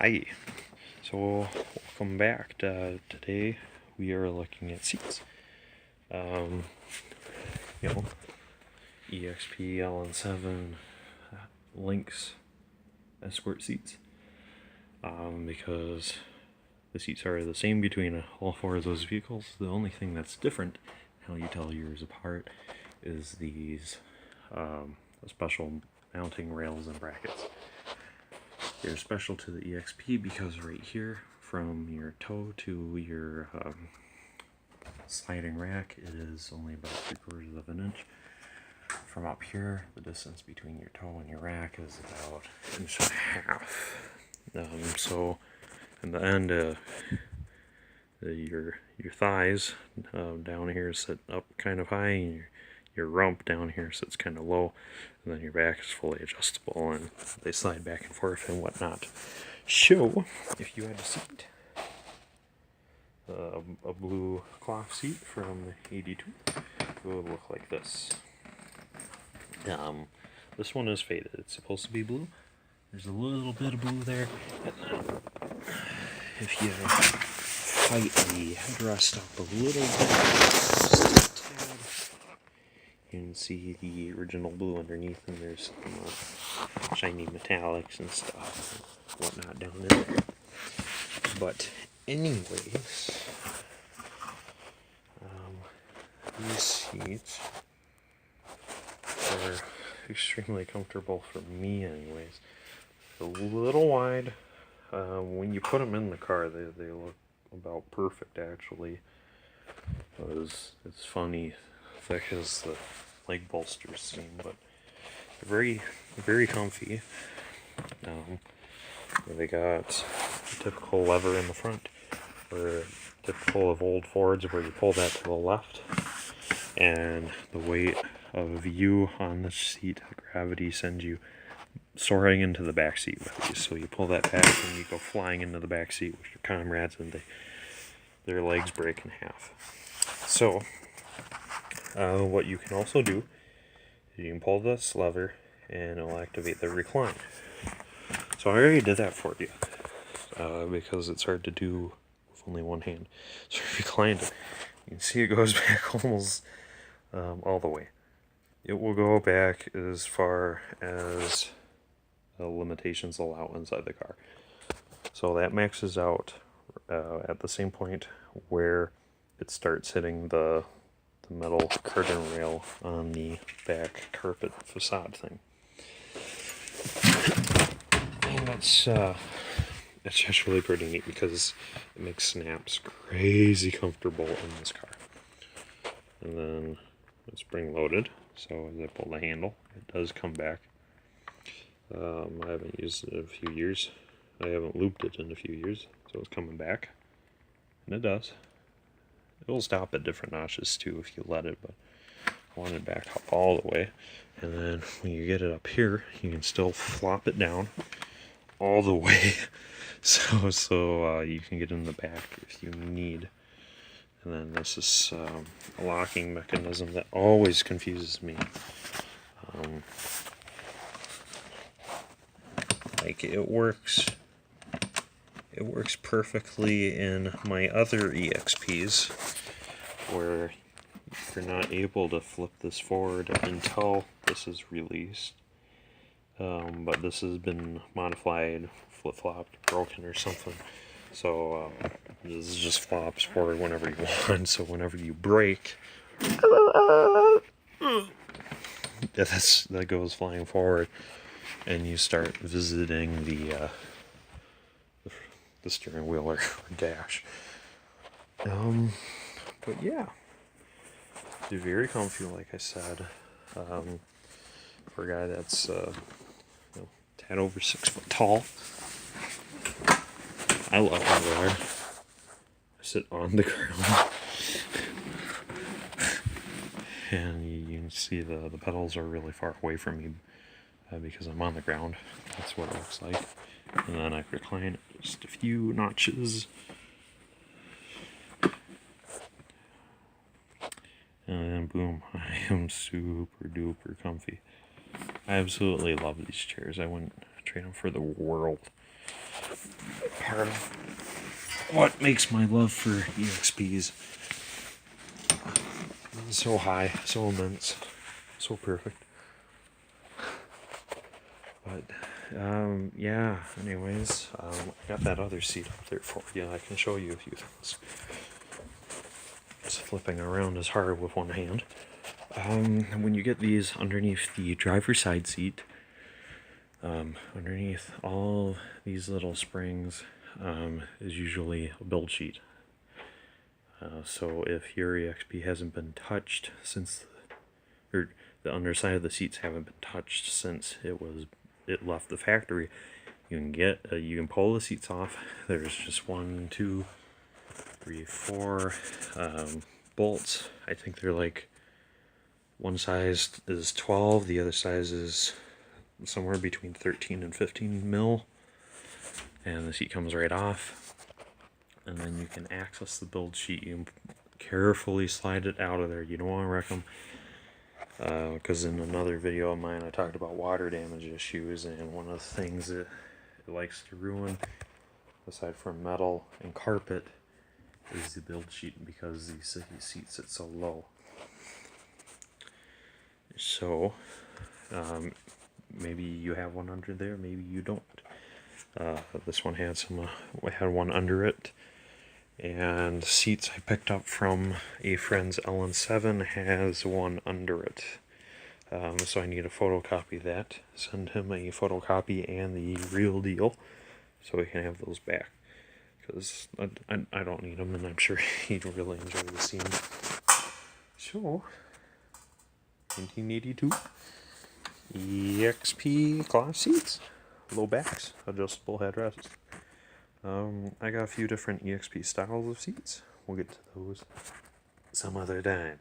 Hi, so welcome back. Today we are looking at seats. You know, EXP, LN7, Lnyx, Escort seats. Because the seats are the same between all four of those vehicles. The only thing that's different, how you tell yours apart, is these special mounting rails and brackets. They're special to the EXP because right here, from your toe to your sliding rack, it is only about 3/4 of an inch. From up here, the distance between your toe and your rack is about 1.5 inches. So, in the end, your thighs down here sit up kind of high, and your rump down here sits kind of low, and then your back is fully adjustable, and they slide back and forth and whatnot. So, if you had a seat, a blue cloth seat from the 82, it would look like this. This one is faded. It's supposed to be blue. There's a little bit of blue there, and then if you fight the headrest up a little bit, just a tad, you can see the original blue underneath, and there's some shiny metallics and stuff and whatnot down in there. But anyways, these seats are extremely comfortable for me anyways. A little wide. When you put them in the car, they look about perfect actually. It's funny thick as the leg bolsters seem, but they're very comfy. They got a typical lever in the front, where typical of old Fords, where you pull that to the left, and the weight of you on the seat, the gravity sends you soaring into the back seat with you. So you pull that back and you go flying into the back seat with your comrades, and their legs break in half. So what you can also do is you can pull this lever and it'll activate the recline. So I already did that for you because it's hard to do with only one hand. So if you reclined it, you can see it goes back almost all the way. It will go back as far as the limitations allow inside the car. So that maxes out at the same point where it starts hitting the metal curtain rail on the back carpet facade thing. And that's just really pretty neat because it makes snaps crazy comfortable in this car. And then it's spring loaded, so as I pull the handle, it does come back. I haven't used it in a few years. I haven't looped it in a few years, so it's coming back. And it does. It will stop at different notches too if you let it, but I want it back up all the way. And then when you get it up here, you can still flop it down all the way, so you can get in the back if you need. And then this is a locking mechanism that always confuses me. Like it works perfectly in my other EXPs, where you're not able to flip this forward until this is released. But this has been modified, flip-flopped, broken or something. So this just flops forward whenever you want. So whenever you brake, that goes flying forward, and you start visiting the steering wheel or dash. But yeah, they're very comfy, like I said. For a guy that's a tad over 6 foot tall, I love how they are. I sit on the ground, and you can see the pedals are really far away from me because I'm on the ground. That's what it looks like. And then I recline it just a few notches. And then boom, I am super duper comfy. I absolutely love these chairs. I wouldn't trade them for the world. part of what makes my love for EXPs so high, so immense, so perfect. But yeah, anyways, I got that other seat up there for you. I can show you a few things. Just flipping around is hard with one hand. When you get these underneath the driver's side seat, underneath all these little springs is usually a build sheet. So if your EXP hasn't been touched since, or the underside of the seats haven't been touched since it left the factory, you can pull the seats off. There's just 1, 2, 3, 4 bolts. I think they're like, one size is 12, the other size is somewhere between 13 and 15 mil, and the seat comes right off. And then you can access the build sheet. You can carefully slide it out of there. You don't want to wreck them, because in another video of mine I talked about water damage issues, and one of the things that it likes to ruin, aside from metal and carpet, is the build sheet, because these seats sit so low. So maybe you have one under there, maybe you don't. This one had one under it, and seats I picked up from a friend's LN7 has one under it. So I need to photocopy that, send him a photocopy and the real deal, so we can have those back, because I don't need them, and I'm sure he'd really enjoy the scene. So 1982 EXP cloth seats, low backs, adjustable headrests. I got a few different EXP styles of seats. We'll get to those some other time.